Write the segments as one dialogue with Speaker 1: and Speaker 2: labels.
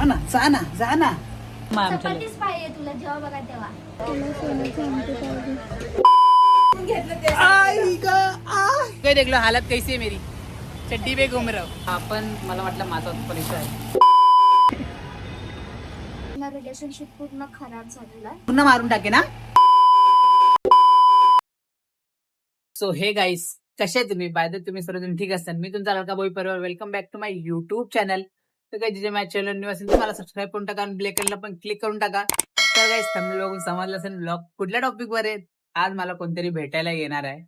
Speaker 1: जा ना
Speaker 2: चपातीच पाहिजे तुला जेव्हा बघा तेव्हा.
Speaker 1: काय देख लो हालत कैसी है मेरी, चड्डी पे घूम रहा हूँ. आपण मला वाटलं माझा परिचय आहे.
Speaker 2: रिलेशनशिप पूर्ण खराब झालेला.
Speaker 1: पुन्हा मारून टाके ना. सो हे गाईस, कसे आहे तुम्ही? बाय द तुम्ही सर्वजण ठीक असतात. मी तुमचा लडका बॉय परिवार. Welcome back to my YouTube channel. तर काही जिथे माझ्या चॅनल न्यू असेल तर मला सबस्क्राईब करून टाका आणि ब्लॅक कलरला पण क्लिक करून टाका. तर गाईस, थंबनेल बघून समजलं असेल ब्लॉग कुठल्या टॉपिक वर आहे. आज मला कोणतरी भेटायला येणार आहे.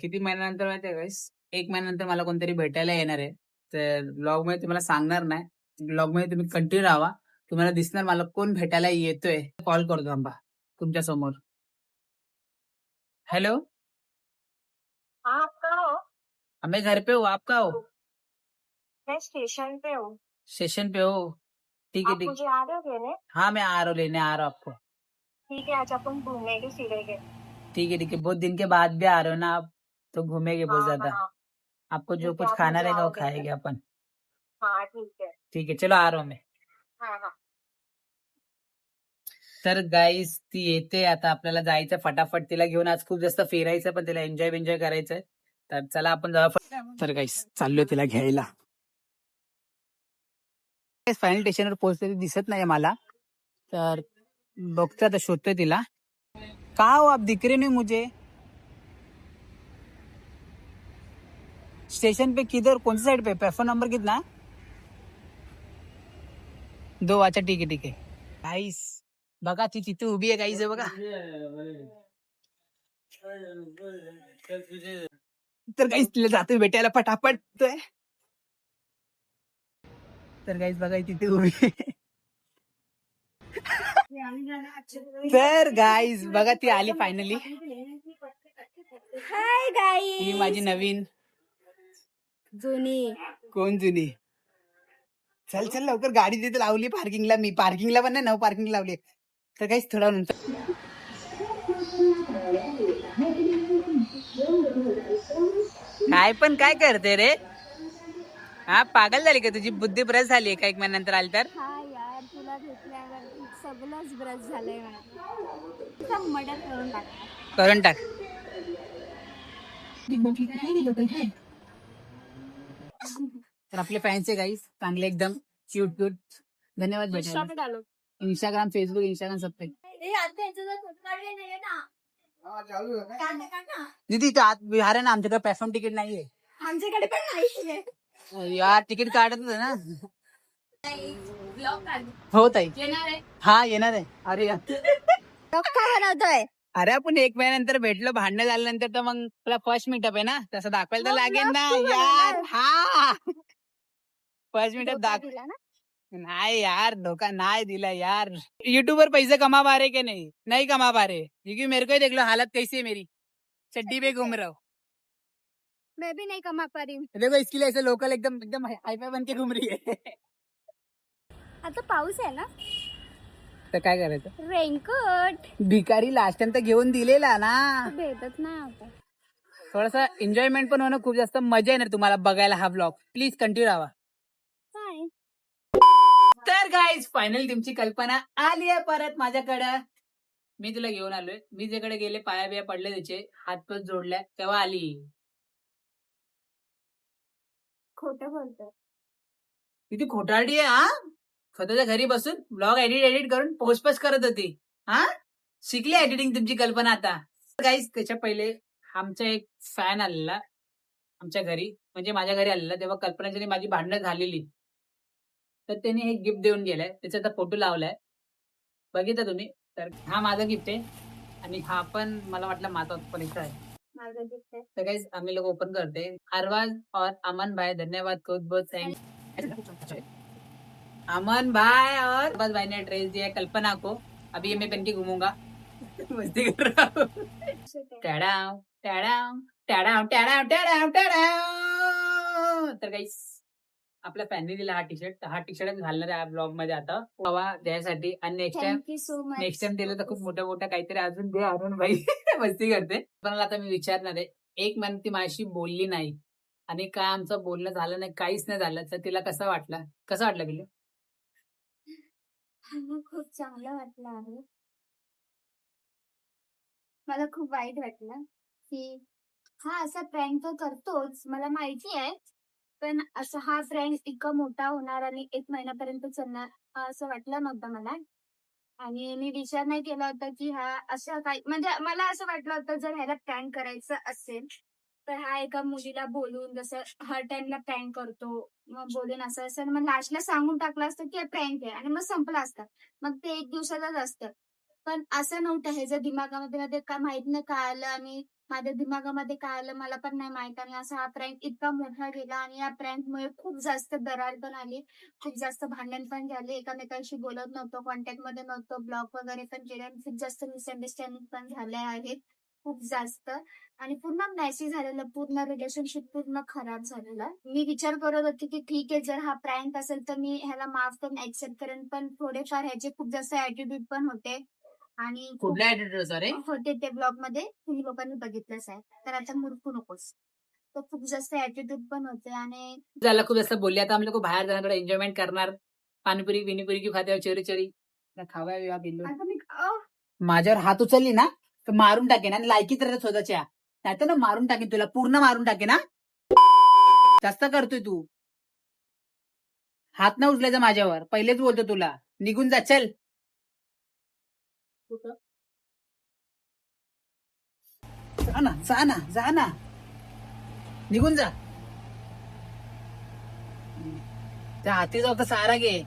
Speaker 1: किती महिन्यानंतर माहिती आहे गाईस? 1 महिन्यानंतर मला कोणतरी भेटायला येणार आहे. तर ब्लॉग मध्ये तुम्हाला सांगणार नाही. ब्लॉग मध्ये तुम्ही कंटिन्यू राहा. तुम्हाला दिसणार मला कोण भेटायला येतोय. कॉल करतो थांबा तुमच्या समोर. हेलो,
Speaker 3: हाँ, आप कहाँ हो?
Speaker 1: मैं घर पे हूँ. आप कहाँ हो?
Speaker 3: मैं स्टेशन पे हूँ।
Speaker 1: स्टेशन पे हो? ठीक है
Speaker 3: आप
Speaker 1: ठीक.
Speaker 3: मुझे आ रहे हो लेने?
Speaker 1: हाँ मैं आ रहा हूँ, लेने आ रहा हूँ आपको.
Speaker 3: ठीक है, आज अपन घूमेंगे फिरेंगे।
Speaker 1: ठीक है ठीक है. बहुत दिन के बाद भी आ रहे हो ना आप, तो घूमेंगे बहुत
Speaker 3: हाँ
Speaker 1: ज्यादा.
Speaker 3: हाँ
Speaker 1: आपको जो
Speaker 3: ठीक है,
Speaker 1: कुछ
Speaker 3: आप
Speaker 1: खाना
Speaker 3: मुझे
Speaker 1: रहेगा वो
Speaker 3: आओ लेने।
Speaker 1: खाएंगे अपन.
Speaker 3: हाँ ठीक है।
Speaker 1: ठीक है, चलो आ रहा हूँ मैं.
Speaker 3: हाँ हाँ
Speaker 1: तर गाईस, ती येते आता. आपल्याला जायचं फटाफट तिला घेऊन. आज खूप जास्त फिरायचं, पण तिला एन्जॉय करायचंय. तर चला आपण जाऊ. तर गाईस, चाललोय तिला घ्यायला. फायनल स्टेशनवर पोहोचलेली दिसत नाही मला. तर बघतोय आता, शोधतोय तिला. कहाँ हो आप? दिख रहे नहीं मुझे. स्टेशन पे किधर, कौन सी साइड पे? प्लेटफॉर्म नंबर कितना? 2. अच्छा ठीक आहे ठीक आहे. गाईस बघा, ती तिथे उभी आहे. गाईस बघा. तर गाईस, तिला जातोय भेटायला फटाफट. तर गाईस बघा, तिथे उभी आहे. तर गाईस बघा, ती आली फायनली.
Speaker 2: हाय गाई.
Speaker 1: ही माझी नवीन.
Speaker 2: जुनी.
Speaker 1: कोण जुनी? चल चल लवकर, गाडी तिथे लावली पार्किंगला. मी पार्किंगला पण नाही, नो पार्किंग लावली. तर काहीच थोडा नंतर. काय करते रे? हा, पागल झाली का? तुझी बुद्धी ब्रश झाली का 1 महिन्यानंतर आली तर?
Speaker 2: हा यार, तुला भेटल्यावर सगळंच ब्रश झालंय मला. मर्डर करून टाक.
Speaker 1: करून टाक. तर आपले फॅन्स आहे गाईस, चांगले एकदम क्यूट क्यूट. धन्यवाद भेटायला. इंस्टाग्राम, फेसबुक, इंस्टाग्राम सब पे. दीदी इथं आत विहार आहे ना, आमच्याकडे प्लॅटफॉर्म तिकीट नाहीये.
Speaker 2: आमच्याकडे पण नाही.
Speaker 1: यार तिकीट काढत होतं ना. हो ताई. हा येणार आहे. अरे यार,
Speaker 2: काय बनवतोय?
Speaker 1: अरे आपण 1 महिन्यानंतर भेटलो, भांडण झाल्यानंतर, तर मग तुला फर्स्ट मीटअप आहे ना, तसं दाखवायला तर
Speaker 2: मग
Speaker 1: लागेल ना
Speaker 2: तू
Speaker 1: यार.
Speaker 2: बनवणार.
Speaker 1: हा, फर्स्ट मीटअप
Speaker 2: धोका
Speaker 1: दाख.
Speaker 2: दिला ना?
Speaker 1: नाही यार, धोखा नहीं दिला यार. यूट्यूबर पैसे कमा पा रहे कि नहीं? नहीं कमा पा रहे, क्योंकि मेरे को ही देख लो हालत कैसी है मेरी, चड्डी पे घूम रहा हूँ.
Speaker 2: मैं भी नहीं कमा पा रही हूँ.
Speaker 1: देखो इसके लिए ऐसे लोकल एकदम एकदम हाईफाई बन के घूम रही है.
Speaker 2: आता पाऊस आहे ना.
Speaker 1: तर काय करायचं?
Speaker 2: रेनकोट
Speaker 1: भिकारी लास्ट टाइम तर घेऊन दिलेला ना.
Speaker 2: भेटत नाही आता.
Speaker 1: थोडासा एन्जॉयमेंट पण होणं, खूप जास्त मजा येणार तुम्हाला बघायला हा ब्लॉग. प्लीज कंटिन्यू राहा.
Speaker 2: काय
Speaker 1: तर गाईज, फायनली तुमची कल्पना आली आहे परत माझ्याकडे. मी तुला घेऊन आलोय. मी ज्याकडे गेले, पाया बिया पडले, त्याचे हात पण जोडल्या, तेव्हा आली.
Speaker 2: खोटं बोलतो.
Speaker 1: किती खोटारडी आहे हा. स्वतःच्या घरी बसून ब्लॉग एडिट करून पोस्ट करत होती. हा, शिकली एडिटिंग तुमची कल्पना आता. गाईज, त्याच्या पहिले आमचा एक फॅन आलेला आमच्या घरी, म्हणजे माझ्या घरी आलेला. तेव्हा कल्पनाची माझी भांडणं झालेली. तर त्याने एक गिफ्ट देऊन गेलाय. त्याचा आता फोटो लावलाय, बघितलं तुम्ही. तर हा माझा गिफ्ट आहे, आणि हा पण मला वाटलं माझा उत्पन्नाचा आहे.
Speaker 2: माझं दिसतंय.
Speaker 1: तर गाइस, आम्ही लोग ओपन करते. अरबाज और अमन भाई, धन्यवाद, बहुत बहुत थैंक्स. अमन भाई और अरबाज भाई ने ड्रेस दिया कल्पना को. अभी ये मैं पहन के घूमूंगा. मस्ती कर रहा हूँ. टॅडाव टॅडाव टॅडाव टॅडाव टॅडाव टॅडाव. तर गाइस, आपल्या फॅननी दिला हा टी शर्ट. हा टी शर्ट घालणार आहे ब्लॉग मध्ये आता, हवा द्यायसाठी. आणि next
Speaker 2: thank you so much.
Speaker 1: Time दिलं तर खूप मोठा काहीतरी अजून दे. अरुण भाई मस्ती करते. पण आता मी विचारणार आहे, 1 महिना ती माझ्याशी बोलली नाही, आणि काय आमचं बोलणं झालं नाही, काहीच नाही झालं, तर तिला कसं वाटलं गेलं?
Speaker 2: खूप चांगलं वाटलं आहे. मला खूप वाईट वाटलं की हा असा प्रँक तो करतोच मला माहिती आहे. पण असा हा प्रँक इतका मोठा होणार आणि 1 महिन्यापर्यंत चालणार असं वाटलं नव्हतं मला. आणि मी विचार नाही केला होता की हा असं काही म्हणजे मला असं वाटलं होतं जर ह्याला प्रँक करायचं असेल, तर हा एका मुलीला बोलून जसं हर टाईमला प्रँक करतो. मग बोलून असं-असं आणि मग लास्टला सांगून टाकलं असतं की प्रँक आहे आणि मग संपलं असतं. मग ते 1 दिवसाचंच असतं. पण असं नव्हतं. ह्याच्या दिमागामध्ये मध्ये काय माहित नाही काय आलं आणि माझ्या दिमागामध्ये काय आलं मला पण नाही माहित आणि असा हा प्रँक इतका मोठा गेला आणि या प्रँकमुळे खूप जास्त दरार पण आली. खूप जास्त भांडण पण झाले. एकमेकांशी बोलत नव्हतो, कॉन्टॅक्टमध्ये नव्हतो, ब्लॉक वगैरे पण केले आणि खूप जास्त मिसअंडरस्टँडिंग पण झाल्या आहेत. खूप जास्त आणि पूर्ण मेसी झालेलं, पूर्ण रिलेशनशिप पूर्ण खराब झालेलं. मी विचार करत होते, की ठीक आहे, जर हा प्रँक असेल तर मी ह्याला माफ करून एक्सेप्ट करेन. पण थोडेफार ह्याचे खूप जास्त ॲटिट्यूड पण होते आणि खूप
Speaker 1: कुठल्या ऍटिट्यूड रे?
Speaker 2: होते ते ब्लॉगमध्ये तुम्ही लोकांनी बघितलंच आहे. तर आता मुरकू नकोस. तर खूप जास्त ॲटिट्यूड पण होते आणि
Speaker 1: झालं खूप जास्त बोलले. आता आम्ही लोक बाहेर जाणार, थोडं एन्जॉयमेंट करणार. पाणीपुरी बिनीपुरी की खाते चोरी चोरी खावा बिवा बिल्लो.
Speaker 2: आता मी
Speaker 1: माझ्यावर हात उचलली ना तर मारून टाकेन आणि लायकीत राहत स्वतःच्या. नाहीतर ना मारून टाकेन तुला, पूर्ण मारून टाकेन. ना जास्त करतोय तू. हात ना उचलायचा माझ्यावर, पहिलेच बोलतो तुला. निघून जा, चल. जा ना जा ना जा ना, निघून जा. त्या हाती जाऊ तर सहारा घे.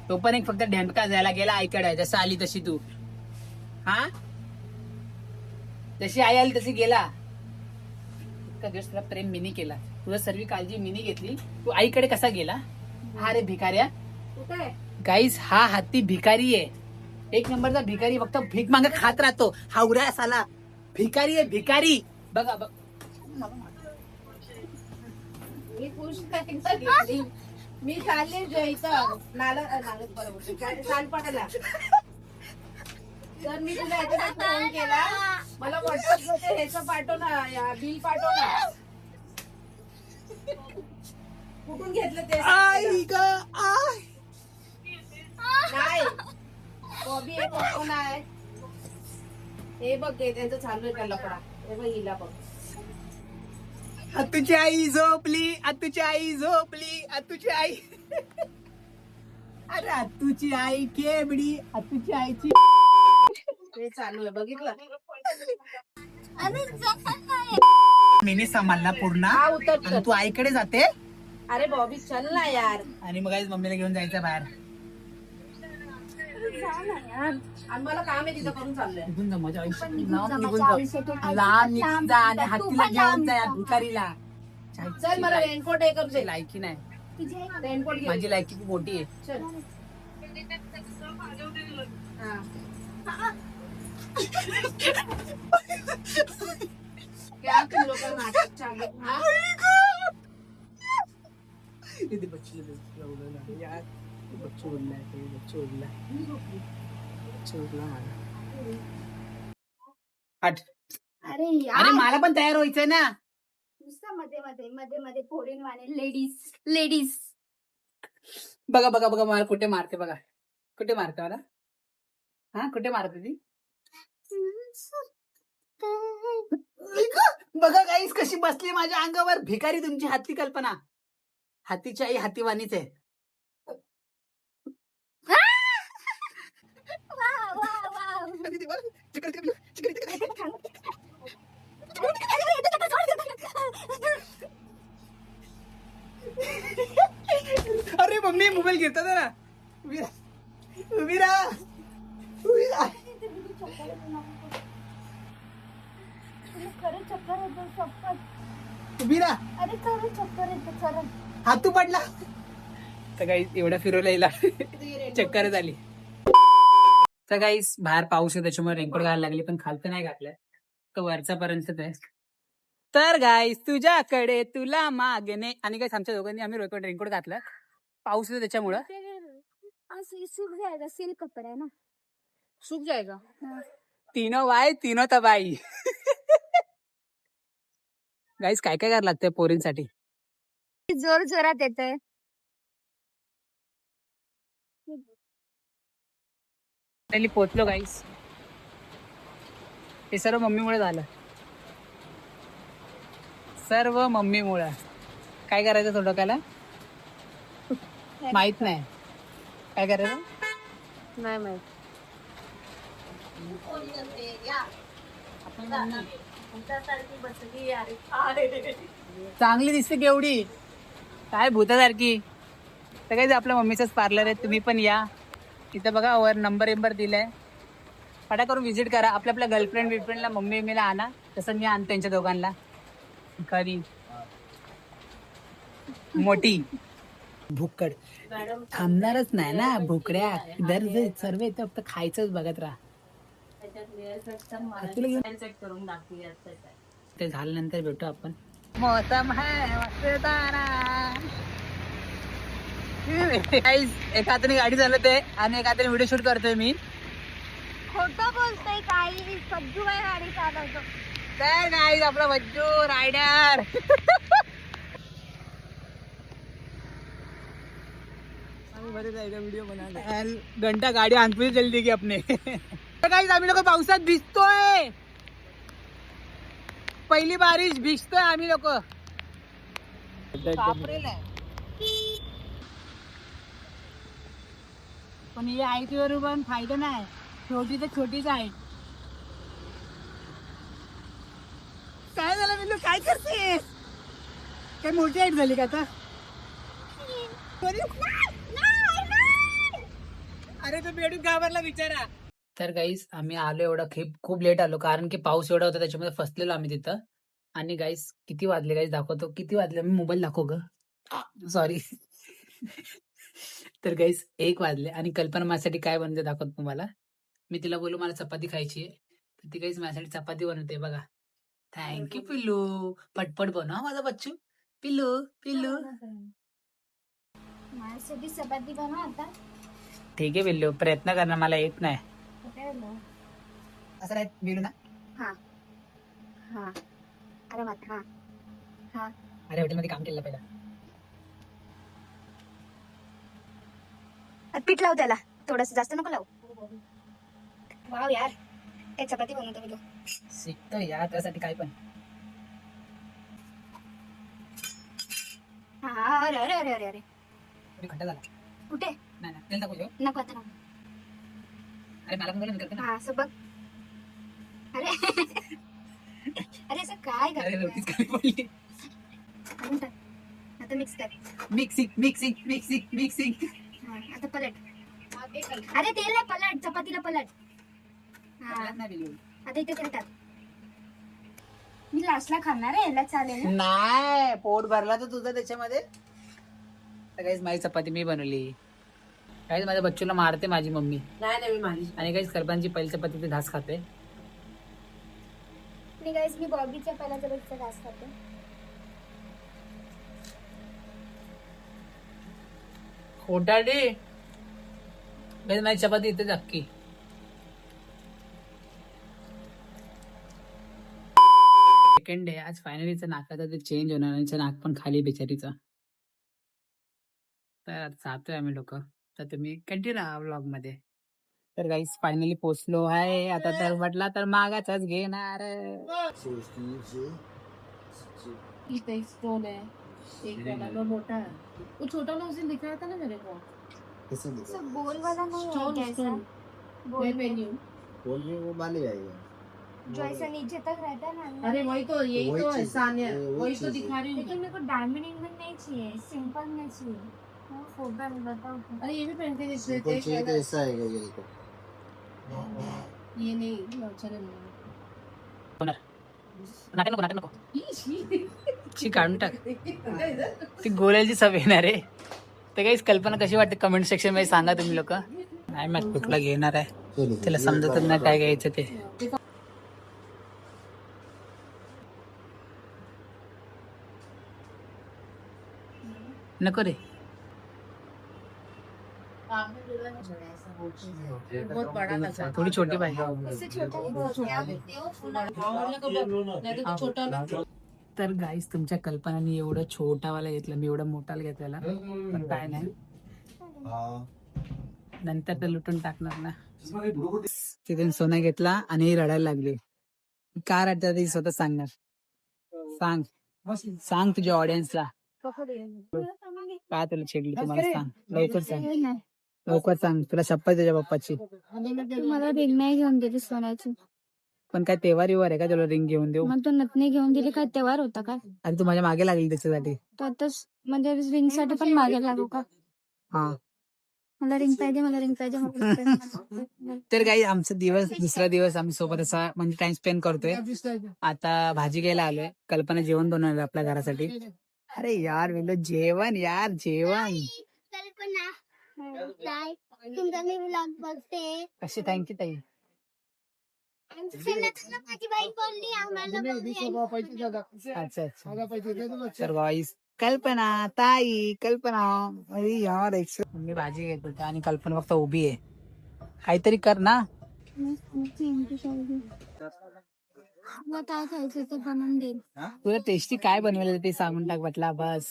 Speaker 1: तो पण एक फक्त ढेंडका जायला गेला आईकडे, जसं आली तशी तू. हा, जशी आई आली तशी गेला. इतका दिवस तुला प्रेम मिनी केला, तुझं सर्व काळजी मिनी घेतली, तू आईकडे कसा गेला? हा रे भिकाऱ्या. गाईस, हा हत्ती भिकारी आहे, 1 नंबरचा भिकारी. फक्त भीक माग खात राहतो, हावऱ्या साला. भिकारी आहे भिकारी. बघा बघ,
Speaker 4: मी चालले इथं सालपाड्याला. तर मी तुला याच्यात फोन केला, मला व्हॉट्सअप ह्याचं पाठव ना, बिल पाठव ना. कुठून घेतलं ते सांग मला. नाही बॉबी हे कोण आहे हे बघ, त्यांचं चालू आहे त्या लफडा. हे बघ हिला बघ.
Speaker 1: आतूची आई झोपली, आतूची आई झोपली, आतूची आई. अरे आतूची आई केबडी, आतूची आईची.
Speaker 4: हे चालू आहे बघितलं.
Speaker 1: मीने सांभाळला पूर्ण
Speaker 4: हा उतर.
Speaker 1: आणि तू आईकडे जाते.
Speaker 4: अरे बॉबी चल ना यार.
Speaker 1: आणि मग आईच मम्मीला घेऊन जायचं बाहेर.
Speaker 4: आणि मला काम आहे तिथं करून चाललंय.
Speaker 1: निघून जा माझ्या आयुष्यात,
Speaker 2: पण निघून
Speaker 1: लांब
Speaker 2: जा
Speaker 1: निघून
Speaker 2: माझ्या
Speaker 1: जा,
Speaker 2: आयुष्यातून.
Speaker 1: लांब निघून जा आणि
Speaker 2: तू
Speaker 1: हत्तीला
Speaker 2: पण
Speaker 1: घेऊन
Speaker 2: लांब
Speaker 1: जा या
Speaker 2: जा.
Speaker 1: भिकारीला.
Speaker 4: चल मला रेनकोट हे कर दे.
Speaker 1: लायकी नाही,
Speaker 2: तुझी आई
Speaker 4: रेनकोट घे.
Speaker 1: माझी लायकी खूप मोठी आहे.
Speaker 4: चल. हा. क्या तुम लोग का नाटक चालू है? हाँ?
Speaker 1: इथे बच्चे उडला यार, बच्चे उडला आहे, बच्चे उडला, बच्चे उडला मला. हट.
Speaker 2: अरे
Speaker 1: अरे
Speaker 2: यार
Speaker 1: मला पण तयार व्हायचंय ना.
Speaker 2: नुसतं मध्ये मध्ये मध्ये मध्ये फोरेन वाले लेडीज लेडीज.
Speaker 1: बघा बघा बघा, मला कुठे मारते बघा, कुठे मारते मला. हा, कुठे मारते ती. बघा गाईस, कशी बसली माझ्या अंगावर. भिकारी तुमची हाती कल्पना. हातीची आई हातीवानीच आहे.
Speaker 2: Wow, wow, wow.
Speaker 1: अरे मम्मी, मोबाईल घेतात ना. उभी राहा, उभी राहा, उभी राहा.
Speaker 2: खरं चक्कर येतं शपथ.
Speaker 1: उभी राहा.
Speaker 2: अरे खरं चक्कर येतं खरं.
Speaker 1: हातू पडला तर काही एवढा फिरवला हिला चक्कर झाली. तर काही बाहेर पाऊस आहे त्याच्यामुळे रेनकोट घालायला लागली, पण खालतं नाही घातलंय, तो वरचा पर्यंत आहे. तर गाईस, तुझ्याकडे तुला मागणे. आणि काय, आमच्या दोघांनी आम्ही रेनकोट घातला, पाऊस आहे त्याच्यामुळं.
Speaker 2: सूख जाएगा, सिल्क कपड़ा है ना.
Speaker 4: सूख जाएगा.
Speaker 1: तीनो बाय तीनो तबाई. गाईस, काय काय करायला लागतंय पोरींसाठी.
Speaker 2: जोर जोरात येतंय.
Speaker 1: फायनली पोहोचलो गाईस. हे सर्व मम्मीमुळे झालं, सर्व मम्मीमुळे. काय करायचं थोडं कायला माहित नाही काय करायचं.
Speaker 4: नाही माहित.
Speaker 1: चांगली दिसते केवढी, काय भूतासारखी. तर काही आपल्या मम्मीचंच पार्लर आहे, तुम्ही पण या. इथं बघा वर नंबर दिलाय, पटा करून व्हिजिट करा. आपल्या गर्लफ्रेंड बिलफ्रेंडला मम्मीला आणा, तसं मी आणतो त्यांच्या दोघांना. कधी मोठी भुक्कड थांबणारच नाही ना, भुकड्या दर सर्व येतं, फक्त खायचंच बघत राहा. ते झाल्यानंतर भेटू आपण. मौसम है मस्ताना. एका हाताने गाडी चालवते आणि एका हाताने व्हिडिओ शूट करतोय मी.
Speaker 2: खोटं बोलतोय काही, सज्जू आहे गाडी चालवतो.
Speaker 1: तर गाईज आपला बच्चू रायडर. व्हिडिओ बना घंटा गाडी आणतो जल्दी की अपने. गाईज आम्ही लोक पावसात भिजतोय, पहिली बारिश भिजतोय आम्ही लोक. पण ही आयती बरोबर फायदा नाही, छोटी तर छोटीच आहे. काय झालं मी, काय करते, काय मोठी हाईट झाली का आता. अरे तो बेडूक घाबरला बिचारा. तर गाईस आम्ही आलो एवढा खूप लेट आलो, कारण की पाऊस एवढा होता, त्याच्यामध्ये फसलेलो आम्ही तिथं. आणि गाईस किती वाजले गाईस दाखवतो, किती वाजले. मी मोबाईल दाखव ग, सॉरी. तर गाईस 1 वाजले आणि कल्पना माझ्यासाठी काय बनते दाखवतो तुम्हाला. मी तिला बोलू मला चपाती खायची आहे, तर ती गाईस माझ्यासाठी चपाती बनवते बघा. थँक्यू पिल्लू, पटपट बनव माझा बच्चू. पिल्लू पिल्लू.
Speaker 2: माझ्यासाठी चपाती बनव आता.
Speaker 1: ठीक आहे पिल्लू, प्रयत्न करणार, मला येत नाही. असं नाही बिलू ना.
Speaker 2: हा हा, अरे मत हा हा.
Speaker 1: अरे हॉटेलमध्ये काम केलं पहिला.
Speaker 2: पीठ लाव त्याला, थोडस जास्त नको लावू. वाव यार, एक चपाती बनवतो मी.
Speaker 1: शिकतो या त्यासाठी काय पण.
Speaker 2: हा, अरे अरे अरे अरे अरे,
Speaker 1: खड्डा झाला.
Speaker 2: कुठे.
Speaker 1: नाही नाही तेल टाकू.
Speaker 2: नको आता नको.
Speaker 1: अरे मला पण बोला मी करते ना.
Speaker 2: हा असं बघ. अरे अरे असं काय
Speaker 1: अरे
Speaker 2: करतोय?
Speaker 1: रोटीच खाली पडली.
Speaker 2: अजून टाक. आता मिक्स कर.
Speaker 1: मिक्सिंग.
Speaker 2: हा, आता पलट. अरे तेल नाही, पलट चपातीला पलट. हा,
Speaker 1: नाही बिलू.
Speaker 2: आता इथे तेल टाक. मी लास्टला खाणार आहे, याला चालेल ना?
Speaker 1: नाही, पोट भरला तर तुझं त्याच्यामध्ये. तर काहीच माझी चपाती मी बनवली. काहीच माझ्या बच्चूला मारते माझी मम्मी.
Speaker 4: नाही मी माझी.
Speaker 1: आणि काहीच कल्पनाची पहिली चपातीचे घास खाते.
Speaker 2: मी गाईस, मी बॉबीच्या पहिला चपातीचा घास खाते.
Speaker 1: खोटाडी गाईस माझी चपाती इथेच अख्खी. सेकंड डे आज फायनलीचं नाकाचा ते चेंज होणार आणि नाक पण खाली बिचारीचा. तर जातोय आम्ही लोक, तर तुम्ही कंटिन्यू राहा व्लॉग मध्ये. तर गाईस फायनली पोचलो आहे आता, तर म्हटला तर मागाचाच घेणार.
Speaker 4: इथे एक स्टोन है, एक वाला मोटा है, वो छोटा वाला उस दिन दिखाया था ना मेरे को.
Speaker 2: असं गोल वाला नहीं है
Speaker 4: स्टोन
Speaker 2: कैसा?
Speaker 4: स्टोन
Speaker 2: गोल
Speaker 4: मैं मेन्यू.
Speaker 5: बोल रही वो वाले आएगा.
Speaker 2: जो ऐसा नीचे तक रहता है ना अंदर.
Speaker 4: अरे वही तो, यही
Speaker 5: वही
Speaker 4: तो है
Speaker 5: चीज़,
Speaker 4: सानिया,
Speaker 5: वही
Speaker 4: वही तो
Speaker 5: चीज़
Speaker 4: दिखा रही हूँ.
Speaker 2: लेकिन मेरे को डायमंड इनमें नहीं चाहिए, सिंपल में चाहिए. हाँ, फोटो में बताओ.
Speaker 4: अरे ये भी पहनते थे
Speaker 5: सिंपल चाहिए तो ऐसा आएगा ये देखो.
Speaker 4: ये नहीं चले नहीं.
Speaker 1: नाटक नको ची काढून टाक, ती गोल्याची सवय येणार आहे. तर काहीच कल्पना कशी वाटते कमेंट सेक्शन मध्ये सांगा तुम्ही लोक. नाही मग कुठला घेणार आहे त्याला समजतच नाही काय घ्यायचं ते. नको रे.
Speaker 4: बहुत बड़ा लगा.
Speaker 1: थोडी छोटी पाहिजे.
Speaker 2: इससे छोटा ही बहुत है. आप देखो फुला.
Speaker 4: नहीं तो छोटा ना.
Speaker 1: तर गाईस तुमच्या कल्पनाने एवढं छोटावाला घेतलं, मी एवढं मोठाला घेतलेला, पण काय नाही. नंतर तर लुटून टाकणार ना. तिथून सोनं घेतला आणि ही रडायला लागली. का रडतात ती स्वतः सांगणार. सांग सांग तुझ्या ऑडियन्सला काय तुला चिडली तुम्हाला सांग. लवकर सांग लवकर सांग. तुला शपथ आहे तुझ्या पप्पाची.
Speaker 2: मला रिंग नाही घेऊन दिली सोन्याची.
Speaker 1: पण काय तेव्हार आहे का तुला रिंग घेऊन देऊ.
Speaker 2: मग तू नथनी घेऊन दिली काय तेव्हार होता का?
Speaker 1: आणि तू माझ्या मागे लागली त्याच्यासाठी.
Speaker 2: तर आताच म्हणजे रिंग साठी पण मागे लागू का?
Speaker 1: हा
Speaker 2: मला रिंग पाहिजे मला रिंग पाहिजे मला ring पाहिजे.
Speaker 1: तर काही आमचा दिवस दुसरा दिवस आम्ही सोबत असा म्हणजे टाइम स्पेंड करतोय. आता भाजी घ्यायला आलोय. कल्पना जेवण बनवणार आपल्या घरासाठी. अरे यार विलो जेवण यार जेवण.
Speaker 2: कल्पना तुमचा मी व्लॉग बघते.
Speaker 1: कशी थँक्यू ताई.
Speaker 2: माझी बाई बोलली आम्हाला
Speaker 1: अच्छा अच्छा. तर वाईस कल्पना ताई कल्पना. अरे यार मी भाजी घेत होते आणि कल्पना फक्त उभी आहे. काहीतरी कर ना.
Speaker 2: तुला काय खायचं ते बनवून देईल.
Speaker 1: तुला टेस्टी काय बनवायला ते सांगून टाक म्हटला बस.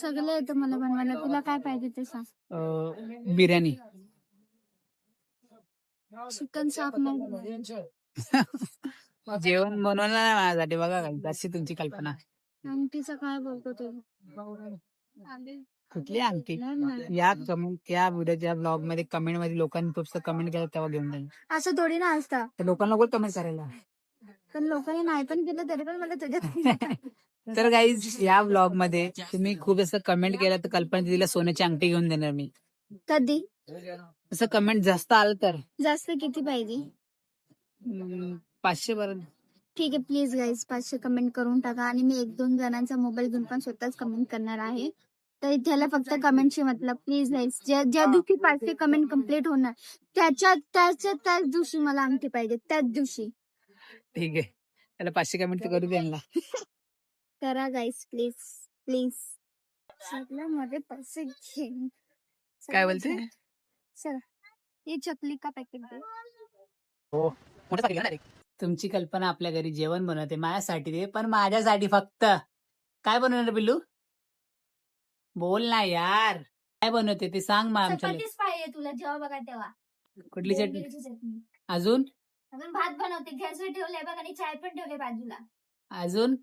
Speaker 2: सगळं येतं मला बनवायला. तुला काय पाहिजे ते सांग.
Speaker 1: बिर्याणी.
Speaker 2: चिकन साफ नाही.
Speaker 1: जेवण बनवलं नाही माझ्यासाठी बघा काय अशी तुमची कल्पना.
Speaker 2: आमटीचं काय बोलतो ते.
Speaker 1: कुठली अंगठी. या कमेंट या व्हिडिओच्या ब्लॉग मध्ये कमेंट मध्ये लोकांनी पुस्तक कमेंट केलं तेव्हा घेऊन जाईल.
Speaker 2: असं थोडी ना असतं.
Speaker 1: तर लोकांना बोल कमेंट करायला.
Speaker 2: पण लोकांनी नाही पण केलं तरी पण मला तुझ्या
Speaker 1: तर गाईज या ब्लॉग मध्ये तुम्ही खूप असं कमेंट केलं तर कल्पना दिदीला सोन्याची अंगठी घेऊन देणार मी.
Speaker 2: कधी
Speaker 1: असं कमेंट जास्त आलं तर
Speaker 2: जास्त किती पाहिजे.
Speaker 1: 500 पर्यंत.
Speaker 2: ठीक आहे प्लीज गाईज 500 कमेंट करून टाका. आणि मी 1-2 जणांचा मोबाईल घेऊन पण स्वतःच कमेंट करणार आहे. तर त्याला फक्त कमेंटशी मतलब प्लीज गाईज. ज्या दिवशी 500 कमेंट कम्प्लीट होणार त्याच दिवशी मला अंगठी पाहिजे. त्याच दिवशी.
Speaker 1: ठीक आहे त्याला 500 कमेंट करू द्यायला.
Speaker 2: करा गाईज प्लीज प्लीज. सगळं मध्ये पैसे घे.
Speaker 1: काय बोलते.
Speaker 2: चला ये चकली का पॅकेट दे.
Speaker 1: हो मोठं सांगितलं ना रे. तुमची कल्पना आपल्या घरी जेवण बनवते माझ्यासाठी दे पण माझ्यासाठी फक्त. काय बनवणार पिल्लू बोल ना यार. काय बनवते ते सांग मग आमच्या.
Speaker 2: चपातीच पाहिजे तुला जेव्हा बघा तेव्हा.
Speaker 1: कुठली चटणी.
Speaker 2: बोंबिलची चटणी.
Speaker 1: अजून
Speaker 2: अजून भात बनवते गॅसवर ठेवलंय बघ आणि चाय पण ठेवले बाजूला.
Speaker 1: अजून.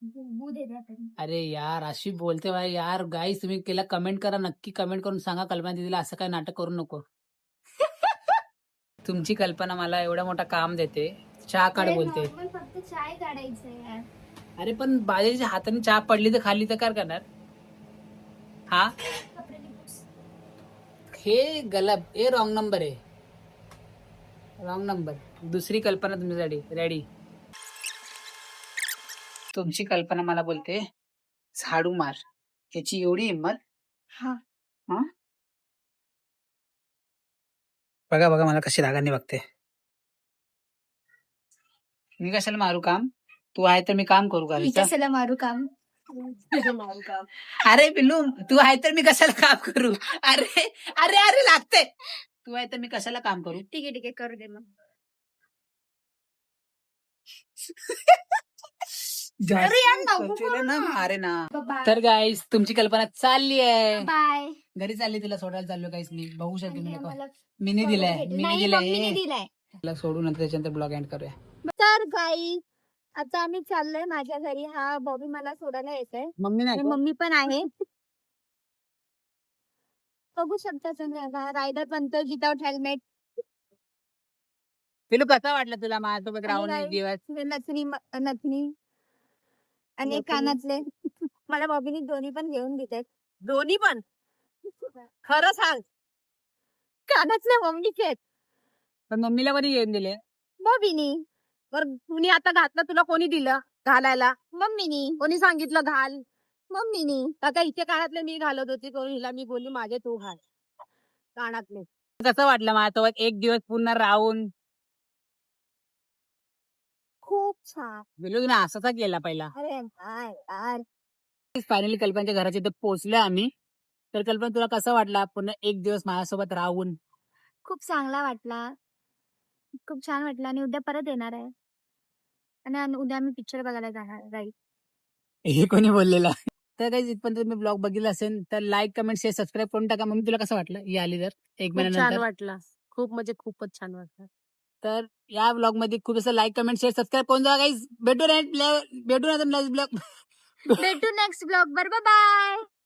Speaker 2: बू दे द्या तरी.
Speaker 1: अरे यार अशी बोलते बाई यार. गाईस तुम्ही केला कमेंट करा नक्की कमेंट करून सांगा कल्पना दीदीला असं काय नाटक करू नको. तुमची कल्पना मला एवढा मोठा काम देते. चहा काढ
Speaker 2: अरे
Speaker 1: बोलते.
Speaker 2: normal फक्त चाय काढायचंय यार.
Speaker 1: अरे पण बाजूच्या हाताने चहा पडली तर खाली तर काय करणार. हा
Speaker 2: कपडे निघूस.
Speaker 1: हे गलब हे रॉंग नंबर आहे. Wrong number. दुसरी कल्पना तुमच्यासाठी रेडी. तुमची कल्पना मला बोलते झाडू मार. याची एवढी हिंमत.
Speaker 2: हा.
Speaker 1: हा बघा बघा मला कशी रागाने बघते. मी कशाला मारू काम. तू आहे तर मी काम करू का
Speaker 2: मी
Speaker 1: हिचं?
Speaker 2: कशाला मारू काम.
Speaker 1: अरे पिल्लू तू आहे तर मी कशाला काम करू. अरे अरे अरे लागते. तू आहे तर मी कशाला काम करू.
Speaker 2: ठीक आहे करू दे मग. अरे यार, नको करू ना.
Speaker 1: अरे ना.
Speaker 2: बाय
Speaker 1: तर गाईस तुमची कल्पना चालली आहे.
Speaker 2: बाय.
Speaker 1: घरी चालली तिला सोडायला चाललो गाईस मी. बघू शकते
Speaker 2: आणि
Speaker 1: मी
Speaker 2: आम्हाला
Speaker 1: मिनी दिलाय मिनी
Speaker 2: नाही, मम्मीने
Speaker 1: दिलाय.
Speaker 2: दिलाय.
Speaker 1: तिला सोडून नंतर त्याच्यानंतर ब्लॉग एंड करूया.
Speaker 2: तर गाई आता आम्ही चाललोय माझ्या घरी. हा बॉबी मला सोडायला येतोय.
Speaker 1: मम्मी
Speaker 2: आणि
Speaker 1: नाही
Speaker 2: मम्मी पण आहे. बघू शकता तुम्ही रायडर बनतो विदाउट हेल्मेट.
Speaker 1: पिलू कसा वाटला तुला माझ्यासोबत राहून
Speaker 2: आणि
Speaker 1: एक दिवस.
Speaker 2: नथनी आणि कानातले मला बॉबीने दोन्ही पण घेऊन दिले.
Speaker 4: दोन्ही पण खरं सांग.
Speaker 2: कानातले मम्मीचे आहेत.
Speaker 1: पण मम्मीला कोणी येऊन दिले.
Speaker 2: बॉबीनी.
Speaker 4: बरं कुणी आता घातलं तुला कोणी दिलं घालायला.
Speaker 2: मम्मीनी.
Speaker 4: कोणी सांगितलं घाल.
Speaker 2: मम्मीनी.
Speaker 4: आता इथे कानातले मी घालत होती तो हिला मी बोलली माझे तू घाल कानातले.
Speaker 1: कसं वाटलं माझ्यासोबत एक दिवस पुन्हा राहून.
Speaker 2: खूप छान.
Speaker 1: पिलू ना असाच गेला पहिला.
Speaker 2: अरे यार यार.
Speaker 1: फायनली कल्पनाच्या घराच्या इथे पोहोचलो आम्ही. तर कल्पना तुला कसं वाटला पुन्हा एक दिवस माझ्यासोबत राहून.
Speaker 2: खूप चांगला वाटला. खूप छान वाटलं आणि उद्या परत येणार आहे. आणि उद्या आम्ही पिक्चर बघायला जाणार राईट.
Speaker 1: हे कोणी बोललेलं. तर काही इथपर्यंत तुम्ही ब्लॉग बघितला असेल तर लाईक कमेंट शेअर सबस्क्राईब करून टाका. मम्मी तुला कसं वाटलं ही आली तर एक
Speaker 4: खूप छान
Speaker 1: महिन्यानंतर?
Speaker 4: वाटला. खूप म्हणजे खूपच छान वाटलं.
Speaker 1: तर या ब्लॉग मध्ये खूप असं लाईक कमेंट शेअर सबस्क्राईब करून जा गाईज. भेटू ना ब्लॉग
Speaker 2: भेटू नेक्स्ट ब्लॉग वर. बाय.